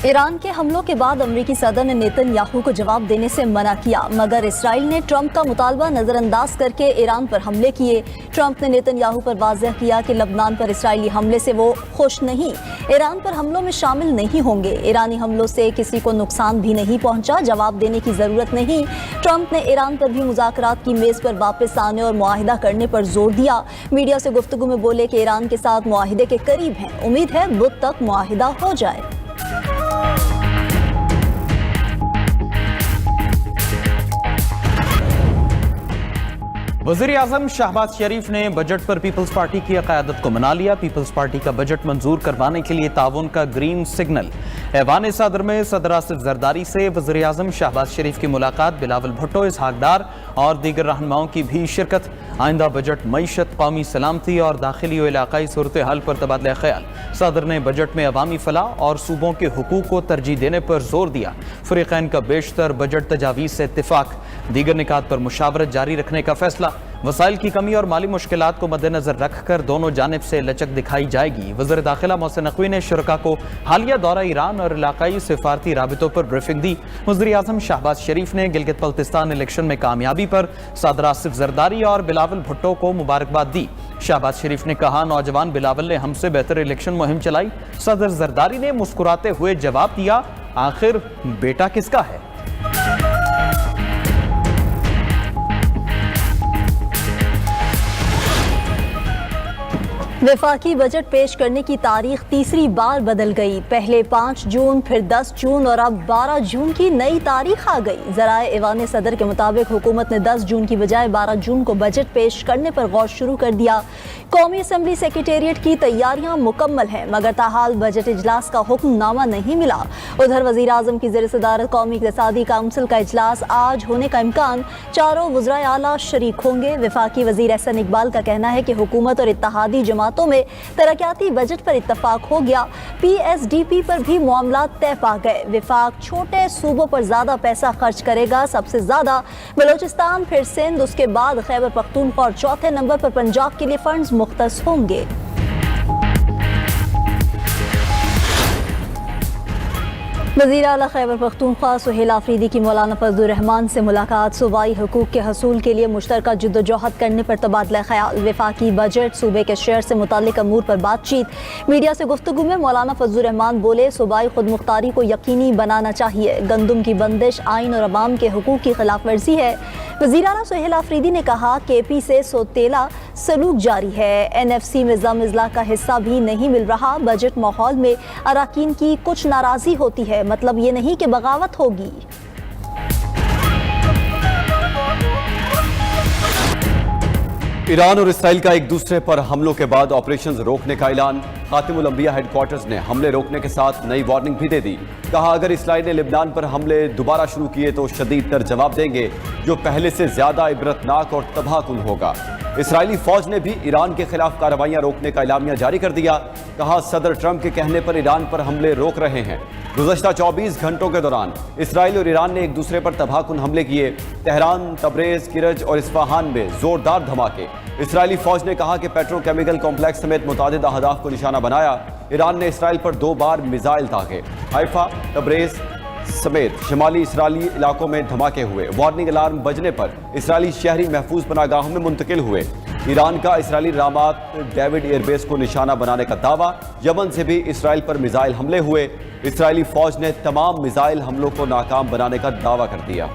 Iran के हमलों के बाद अमरीकी सदर ने नेतन्याहू को जवाब देने से मना किया, मगर इसराइल ने ट्रंप का मुतालबा नजरअंदाज करके ईरान पर हमले किए। ट्रंप ने नेतन्याहू पर वाज़ेह किया कि लबनान पर इसराइली हमले से वो खुश नहीं, ईरान पर हमलों में शामिल नहीं होंगे। ईरानी हमलों से किसी को नुकसान भी नहीं पहुंचा, जवाब देने की जरूरत नहीं। ट्रंप ने ईरान पर भी मुज़ाकरात की मेज पर वापस आने और मुआहिदा करने पर जोर दिया। मीडिया से गुफ्तगू में बोले कि ईरान के साथ मुआहिदे के करीब हैं, उम्मीद है बुध तक मुआहिदा हो जाए। वज़ीर आज़म शहबाज शरीफ ने बजट पर पीपल्स पार्टी की क़यादत को मना लिया। पीपल्स पार्टी का बजट मंजूर करवाने के लिए ताउन का ग्रीन सिग्नल। ऐवान सदर में सदर आसिफ जरदारी से वज़ीर आज़म शहबाज शरीफ की मुलाकात, बिलावल भुट्टो, इसहाक डार और दीगर रहनुमाओं की भी शिरकत। आइंदा बजट मईशत, कौमी सलामती और दाखिली और इलाकाई सूरत हाल पर तबादला ख्याल। सदर ने बजट में अवामी फलाह और सूबों के हुकूक को तरजीह देने पर जोर दिया। फ़रीक़ैन का बेशतर बजट तजावीज़ से इत्तिफाक। दीगर निकात पर मुशावरत जारी रखने का फैसला। वसाइल की कमी और माली मुश्किलात को मद्देनजर रखकर दोनों जानिब से लचक दिखाई जाएगी। वज़ीर दाखिला मोहसिन नकवी ने शुरका को हालिया दौरा ईरान और इलाकाई सिफारती राबितों पर ब्रीफिंग दी। वज़ीर आज़म शहबाज शरीफ ने गिलगित बल्तिस्तान इलेक्शन में कामयाबी पर सदर आसिफ जरदारी और बिलावल भुट्टो को मुबारकबाद दी। शहबाज शरीफ ने कहा, नौजवान बिलावल ने हमसे बेहतर इलेक्शन मुहिम चलाई। सदर जरदारी ने मुस्कुराते हुए जवाब दिया, आखिर बेटा किसका है। वफाकी बजट पेश करने की तारीख तीसरी बार बदल गई। पहले 5 जून, फिर 10 जून और अब 12 जून की नई तारीख आ गई। ज़राए ऐवान सदर के मुताबिक हुकूमत ने 10 जून की बजाय 12 जून को बजट पेश करने पर गौर शुरू कर दिया। कौमी असम्बली सेक्रेटेरिएट की तैयारियां मुकम्मल हैं, मगर ताहाल बजट इजलास का हुक्मनामा नहीं मिला। उधर वज़ीर आज़म की ज़ेर सदारत कौमी इक़्तिसादी काउंसिल का इजलास आज होने का इम्कान। चारों वज़राए आला शरीक होंगे। वफाकी वज़ीर एहसन इकबाल का कहना है कि हुकूमत और इत्तेहादी जमातों में तरक्याती बजट पर इत्तफाक हो गया। PSDP पर भी मामलात तय पा गए। वफाक छोटे सूबों पर ज्यादा पैसा खर्च करेगा, सबसे ज्यादा बलोचिस्तान, फिर सिंध, उसके बाद खैबर पख्तूनख्वा और चौथे नंबर पर पंजाब के लिए फंड्स मुख्तस होंगे। वज़ीर आला खैबर पख्तूनख्वा सुहेल आफरीदी की मौलाना फजलुर रहमान से मुलाकात। सूबाई हुकूक के हसूल के लिए मुश्तरका जद्दोजहद करने पर तबादला ख्याल। वफाकी बजट, सूबे के शेयर से मुताल्लिक अमूर पर बातचीत। मीडिया से गुफ्तगू में मौलाना फजलुर रहमान बोले, सूबाई खुद मुख्तारी को यकीनी बनाना चाहिए। गंदुम की बंदिश आइन और अवाम के हुकूक की खिलाफ वर्जी है। वज़ीर आला सुहेल आफरीदी ने कहा, KP से सोतेला सलूक जारी है। NFC में ज़म इज़ला का हिस्सा भी नहीं मिल रहा। बजट माहौल में अराकीन की कुछ नाराज़ी होती है, मतलब ये नहीं कि बगावत होगी। ईरान और इसराइल का एक दूसरे पर हमलों के बाद ऑपरेशन रोकने का ऐलान। खातिमुल अंबिया हेडक्वार्टर्स ने हमले रोकने के साथ नई वार्निंग भी दे दी। कहा, अगर इसराइल ने लिबनान पर हमले दोबारा शुरू किए तो शदीद तर जवाब देंगे, जो पहले से ज्यादा इबरतनाक और तबाहकुन होगा। इसराइली फौज ने भी ईरान के खिलाफ कार्रवाइयां रोकने का एलामिया जारी कर दिया। कहा, सदर ट्रंप के कहने पर ईरान पर हमले रोक रहे हैं। गुज़श्ता 24 घंटों के दौरान इसराइल और ईरान ने एक दूसरे पर तबाहकुन हमले किए। तेहरान, तबरेज़, किरज और इस्फहान में जोरदार धमाके। इसराइली फौज ने कहा कि पेट्रोकेमिकल कॉम्प्लेक्स समेत मुतादिद अहदाफ को निशाना बनाया। ईरान ने इसराइल पर 2 बार मिसाइल दागे। हाइफा, तबरेज़ समेत शिमाली इसराइली इलाकों में धमाके हुए। वार्निंग अलार्म बजने पर इसराइली शहरी महफूज पनाहगाहों में मुंतकिल हुए। ईरान का इसराइली रामात डेविड एयरबेस को निशाना बनाने का दावा। यमन से भी इसराइल पर मिसाइल हमले हुए। इसराइली फौज ने तमाम मिसाइल हमलों को नाकाम बनाने का दावा कर दिया।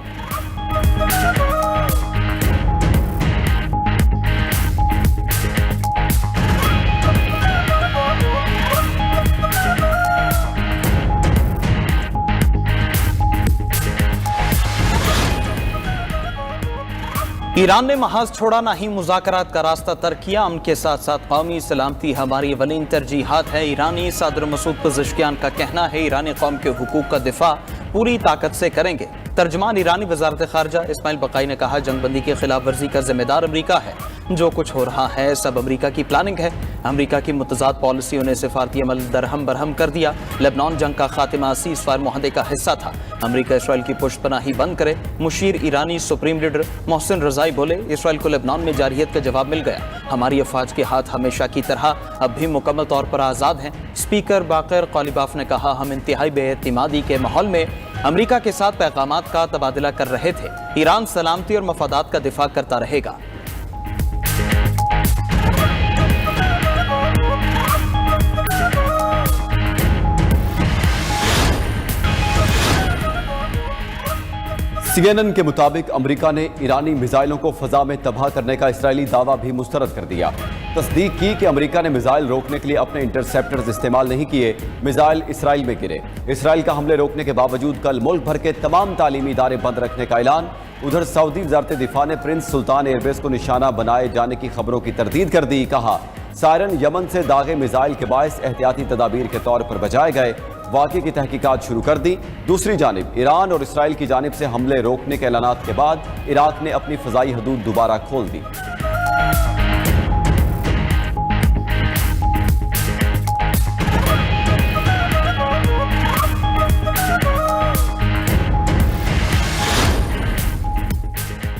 ईरान ने महाज छोड़ा, ना ही मुज़ाकरात का रास्ता तर्क किया। उनके साथ साथ कौमी सलामती हमारी अवलीन तरजीहात है। ईरानी सदर मसूद पज़ेश्कियान का कहना है, ईरानी कौम के हुकूक का दिफा पूरी ताकत से करेंगे। ترجمان ایرانی وزارت خارجہ اسماعیل بقائی نے کہا جنگ بندی کی خلاف ورزی کا ذمہ دار امریکہ ہے، جو کچھ ہو رہا ہے سب امریکہ کی پلاننگ ہے۔ امریکہ کی متضاد پالیسیوں نے سفارتی عمل درہم برہم کر دیا۔ لبنان جنگ کا خاتمہ سیز فائر معاہدے کا حصہ تھا۔ امریکہ اسرائیل کی پشت پناہی بند کرے۔ مشیر ایرانی سپریم لیڈر محسن رضائی بولے اسرائیل کو لبنان میں جارحیت کا جواب مل گیا، ہماری افواج کے ہاتھ ہمیشہ کی طرح اب بھی مکمل طور پر آزاد ہیں۔ اسپیکر باقر قالیباف نے کہا ہم انتہائی بے اعتمادی کے ماحول میں امریکہ کے ساتھ پیغامات کا تبادلہ کر رہے تھے۔ ایران سلامتی اور مفادات کا دفاع کرتا رہے گا۔ CNN کے مطابق امریکہ نے ایرانی میزائلوں کو فضا میں تباہ کرنے کا اسرائیلی دعویٰ بھی مسترد کر دیا۔ تصدیق کی کہ امریکہ نے میزائل روکنے کے لیے اپنے انٹرسیپٹرز استعمال نہیں کیے، میزائل اسرائیل میں گرے۔ اسرائیل کا حملے روکنے کے باوجود کل ملک بھر کے تمام تعلیمی ادارے بند رکھنے کا اعلان۔ ادھر سعودی وزارت دفاع نے پرنس سلطان ایئر بیس کو نشانہ بنائے جانے کی خبروں کی تردید کر دی۔ کہا سائرن یمن سے داغے میزائل کے باعث احتیاطی تدابیر کے طور پر بجائے گئے، واقعے کی تحقیقات شروع کر دی۔ دوسری جانب ایران اور اسرائیل کی جانب سے حملے روکنے کے اعلانات کے بعد عراق نے اپنی فضائی حدود دوبارہ کھول دی۔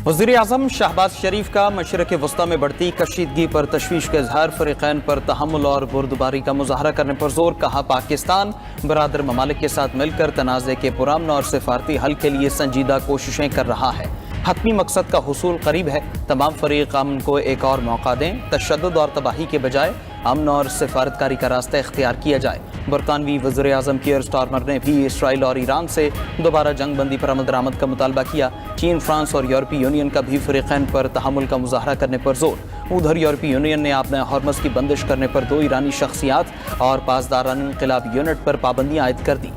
وزیر اعظم شہباز شریف کا مشرق وسطی میں بڑھتی کشیدگی پر تشویش کا اظہار، فریقین پر تحمل اور بردباری کا مظاہرہ کرنے پر زور۔ کہا پاکستان برادر ممالک کے ساتھ مل کر تنازع کے پرامن اور سفارتی حل کے لیے سنجیدہ کوششیں کر رہا ہے، حتمی مقصد کا حصول قریب ہے۔ تمام فریق امن کو ایک اور موقع دیں، تشدد اور تباہی کے بجائے امن اور سفارتکاری کا راستہ اختیار کیا جائے۔ برطانوی وزیر اعظم کیئر سٹارمر نے بھی اسرائیل اور ایران سے دوبارہ جنگ بندی پر عمل درآمد کا مطالبہ کیا۔ چین، فرانس اور یورپی یونین کا بھی فریقین پر تحمل کا مظاہرہ کرنے پر زور۔ ادھر یورپی یونین نے اپنے ہارمز کی بندش کرنے پر 2 ایرانی شخصیات اور پاسداران انقلاب یونٹ پر پابندیاں عائد کر دی۔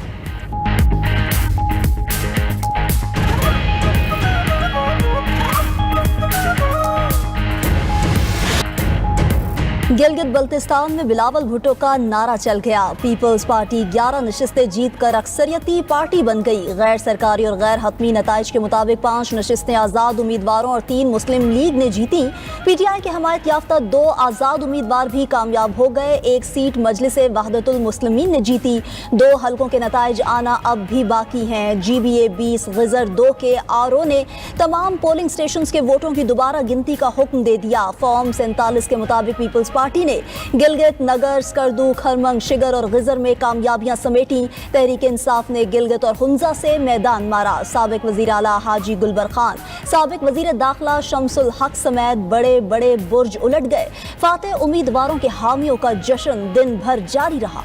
گلگت بلتستان میں بلاول بھٹو کا نعرہ چل گیا۔ پیپلز پارٹی 11 نشستیں جیت کر اکثریتی پارٹی بن گئی۔ غیر سرکاری اور غیر حتمی نتائج کے مطابق 5 نشستیں آزاد امیدواروں اور 3 مسلم لیگ نے جیتی۔ پی ٹی آئی کے حمایت یافتہ 2 آزاد امیدوار بھی کامیاب ہو گئے۔ 1 سیٹ مجلس وحدت المسلمین نے جیتی۔ 2 حلقوں کے نتائج آنا اب بھی باقی ہیں۔ جی بی اے 20 غزر 2 کے آر او نے تمام پولنگ سٹیشنز کے ووٹوں کی دوبارہ گنتی کا حکم دے دیا۔ فارم 47 کے مطابق پیپلز پارٹی نے گلگت، نگر، سکردو، خرمنگ، شگر اور غزر میں کامیابیاں سمیٹیں۔ تحریک انصاف نے گلگت اور حنزہ سے میدان مارا۔ سابق وزیر اعلیٰ حاجی گلبر خان، سابق وزیر داخلہ شمس الحق سمیت بڑے بڑے برج الٹ گئے۔ فاتح امیدواروں کے حامیوں کا جشن دن بھر جاری رہا۔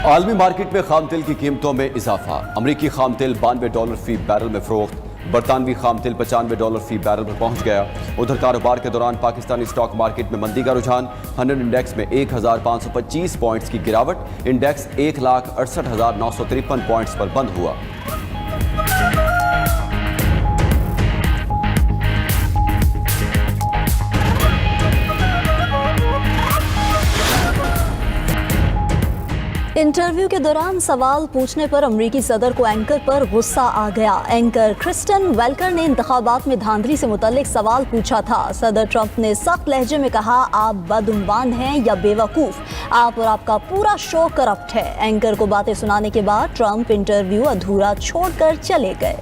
عالمی مارکیٹ میں خام تیل کی قیمتوں میں اضافہ۔ امریکی خام تیل $92 فی بیرل میں فروخت۔ برطانوی خام تیل $95 فی بیرل پر پہنچ گیا۔ ادھر کاروبار کے دوران پاکستانی اسٹاک مارکیٹ میں مندی کا رجحان۔ 100 انڈیکس میں 1525 پوائنٹس کی گراوٹ۔ انڈیکس 1,68,953 پوائنٹس پر بند ہوا۔ انٹرویو کے دوران سوال پوچھنے پر امریکی صدر کو اینکر پر غصہ آ گیا۔ اینکر کرسٹن ویلکر نے انتخابات میں دھاندلی سے متعلق سوال پوچھا تھا۔ صدر ٹرمپ نے سخت لہجے میں کہا آپ بدعنوان ہیں یا بیوقوف، آپ اور آپ کا پورا شو کرپٹ ہے۔ اینکر کو باتیں سنانے کے بعد ٹرمپ انٹرویو ادھورا چھوڑ کر چلے گئے۔